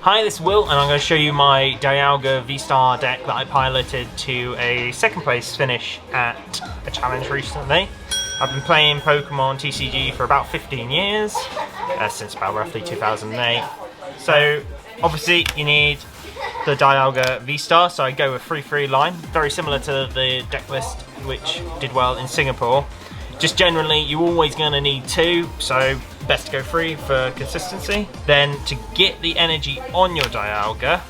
Hi, this is Will, and I'm going to show you my Dialga VStar deck that I piloted to a second place finish at a challenge recently. I've been playing Pokemon TCG for about 15 years, since about roughly 2008. So obviously you need the Dialga VStar, so I go with 3-3 line, very similar to the deck list which did well in Singapore. Just generally, you're always going to need 2, so best to go 3 for consistency. Then to get the energy on your Dialga,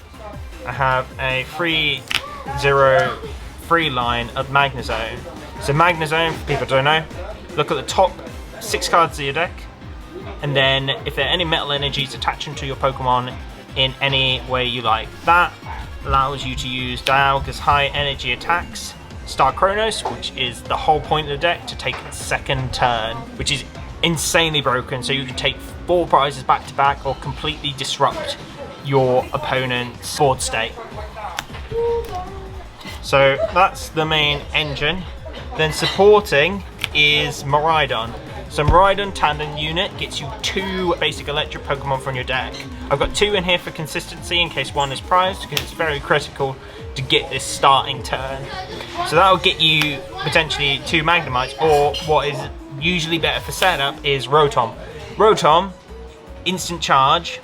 I have a 3-0-3 line of Magnezone. So Magnezone, for people who don't know, look at the top 6 cards of your deck, and then if there are any metal energies attaching to your Pokemon in any way you like, that allows you to use Dialga's high energy attacks, Star Chronos, which is the whole point of the deck, to take its second turn, which is insanely broken, so you can take 4 prizes back to back or completely disrupt your opponent's board state. So that's the main engine. Then supporting is Miraidon. So Miraidon Tandem Unit gets you 2 basic electric Pokemon from your deck. I've got 2 in here for consistency in case one is prized, because it's very critical to get this starting turn. So that'll get you potentially 2 Magnemites, or what is usually better for setup is Rotom. Rotom, instant charge,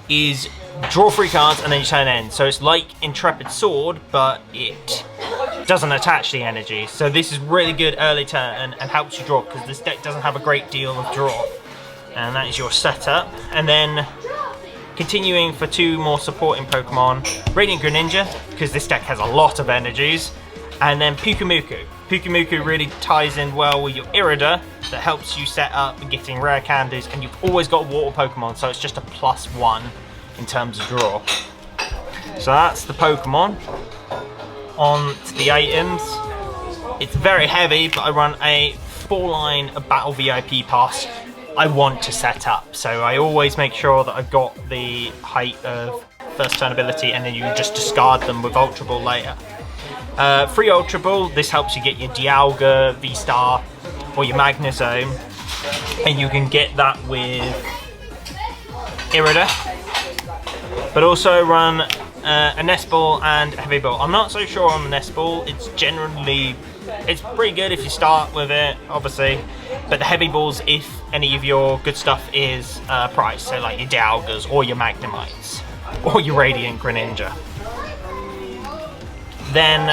is draw 3 cards and then you turn end. So it's like Intrepid Sword, but it doesn't attach the energy. So this is really good early turn and helps you draw, because this deck doesn't have a great deal of draw. And that is your setup. And then continuing for 2 more supporting Pokemon, Radiant Greninja, because this deck has a lot of energies, and then Pyukumuku. Pyukumuku really ties in well with your Irida, that helps you set up getting rare candies, and you've always got water Pokemon, so it's just a +1 in terms of draw. So that's the Pokemon. On to the items. It's very heavy, but I run a 4-line Battle VIP pass I want to set up, so I always make sure that I've got the height of first turn ability, and then you just discard them with Ultra Ball later. Free Ultra Ball, this helps you get your Dialga VStar or your Magnezone, and you can get that with Irida, but also run a Nest Ball and a Heavy Ball. I'm not so sure on the Nest Ball. It's pretty good if you start with it, obviously, but the Heavy Balls, if any of your good stuff is priced, so like your Dialgas or your Magnemites or your Radiant Greninja. Then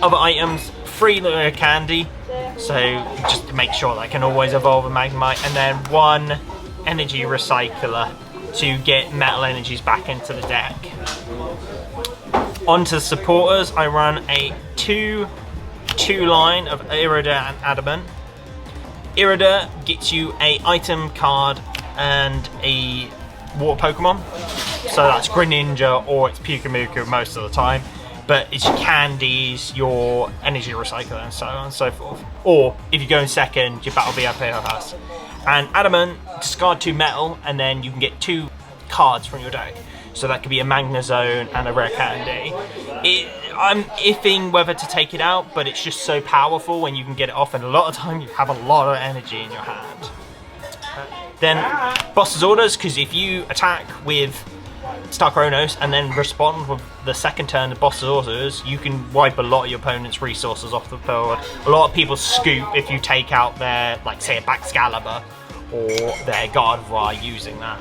other items, free Lure Candy, so just to make sure that I can always evolve a Magnemite, and then 1 Energy Recycler to get metal energies back into the deck. Onto supporters, I run a 2 line of Irida and Adamant. Irida gets you a item card and a water Pokemon, so that's Greninja or it's Pyukumuku most of the time, but it's your candies, your energy recycler, and so on and so forth. Or if you go in second, your Battle VIP pass. And Adamant, discard 2 metal, and then you can get 2 cards from your deck. So that could be a Magnezone and a rare candy. I'm iffing whether to take it out, but it's just so powerful when you can get it off, and a lot of time you have a lot of energy in your hand. Then Boss's Orders, because if you attack with Star Chronos and then respond with the second turn of Boss's Orders, you can wipe a lot of your opponent's resources off the board. A lot of people scoop if you take out their, like say, a Baxcalibur or their Gardevoir using that.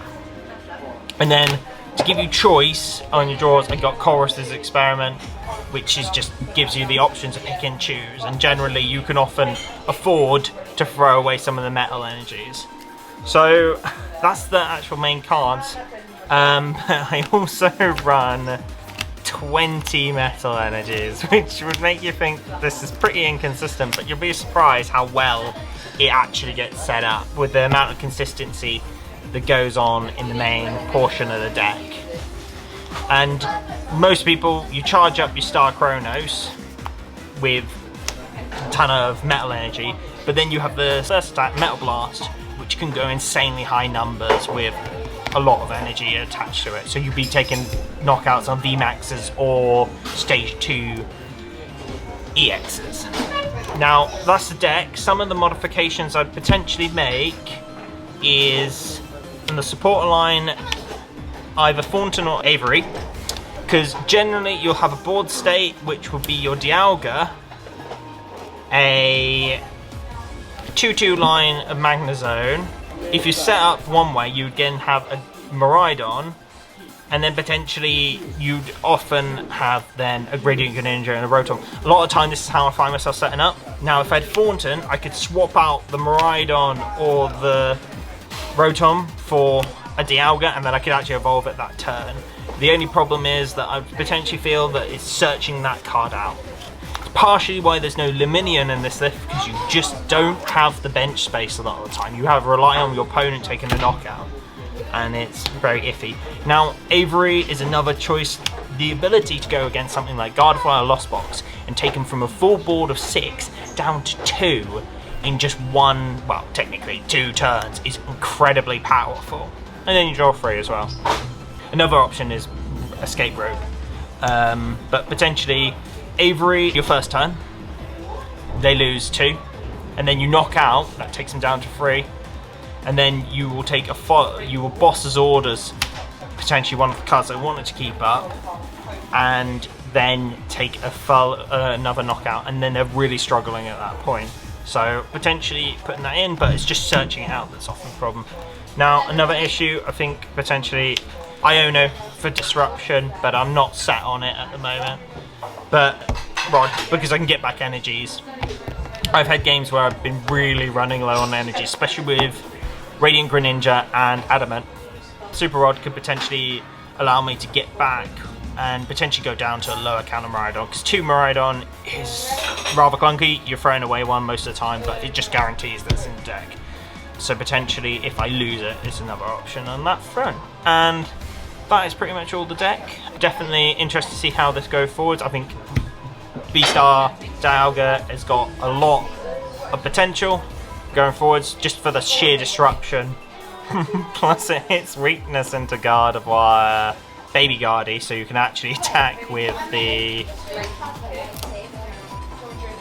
And then to give you choice on your draws, I got Chorus's Experiment, which is just gives you the option to pick and choose, and generally you can often afford to throw away some of the metal energies. So that's the actual main cards. I also run 20 metal energies, which would make you think this is pretty inconsistent, but you'll be surprised how well it actually gets set up with the amount of consistency that goes on in the main portion of the deck. And most people, you charge up your Star Chronos with a ton of metal energy, but then you have the first attack, Metal Blast, which can go insanely high numbers with a lot of energy attached to it. So you'd be taking knockouts on VMAXs or Stage 2 EXs. Now, that's the deck. Some of the modifications I'd potentially make is in the supporter line, either Thornton or Avery, because generally you'll have a board state which will be your Dialga, a 2/2 line of Magnezone. If you set up one way, you would again have a Miraidon, and then potentially you'd often have then a Radiant Greninja and a Rotom. A lot of the time this is how I find myself setting up. Now if I had Thornton, I could swap out the Miraidon or the Rotom for a Dialga, and then I could actually evolve it that turn. The only problem is that I potentially feel that it's searching that card out. It's partially why there's no Luminion in this lift, because you just don't have the bench space a lot of the time. You have to rely on your opponent taking a knockout, and it's very iffy. Now Avery is another choice. The ability to go against something like Gardevoir or Lost Box and take him from a full board of 6 down to 2 in just one, well technically 2 turns is incredibly powerful. And then you draw 3 as well. Another option is Escape Rogue. But potentially Avery, your first turn, they lose 2, and then you knock out, that takes them down to 3, and then you will take you will Boss's Orders, potentially one of the cards I wanted to keep up, and then take another knockout, and then they're really struggling at that point. So potentially putting that in, but it's just searching it out that's often the problem. Now another issue, I think potentially Iono for disruption, but I'm not set on it at the moment. But Rod, because I can get back energies. I've had games where I've been really running low on energy, especially with Radiant Greninja and Adamant. Super Rod could potentially allow me to get back and potentially go down to a lower counter Miraidon, because 2 Miraidon is rather clunky. You're throwing away one most of the time, but it just guarantees that it's in the deck. So potentially if I lose it, it's another option on that front. And that is pretty much all the deck. Definitely interested to see how this goes forwards. I think VStar Dialga has got a lot of potential going forwards, just for the sheer disruption. Plus it hits weakness into Gardevoir, Baby Guardy, so you can actually attack with the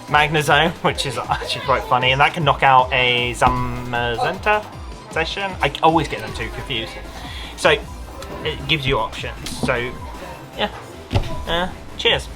Magnezone, which is actually quite funny, and that can knock out a Zamazenta session. I always get them too confused. So it gives you options. So yeah, cheers.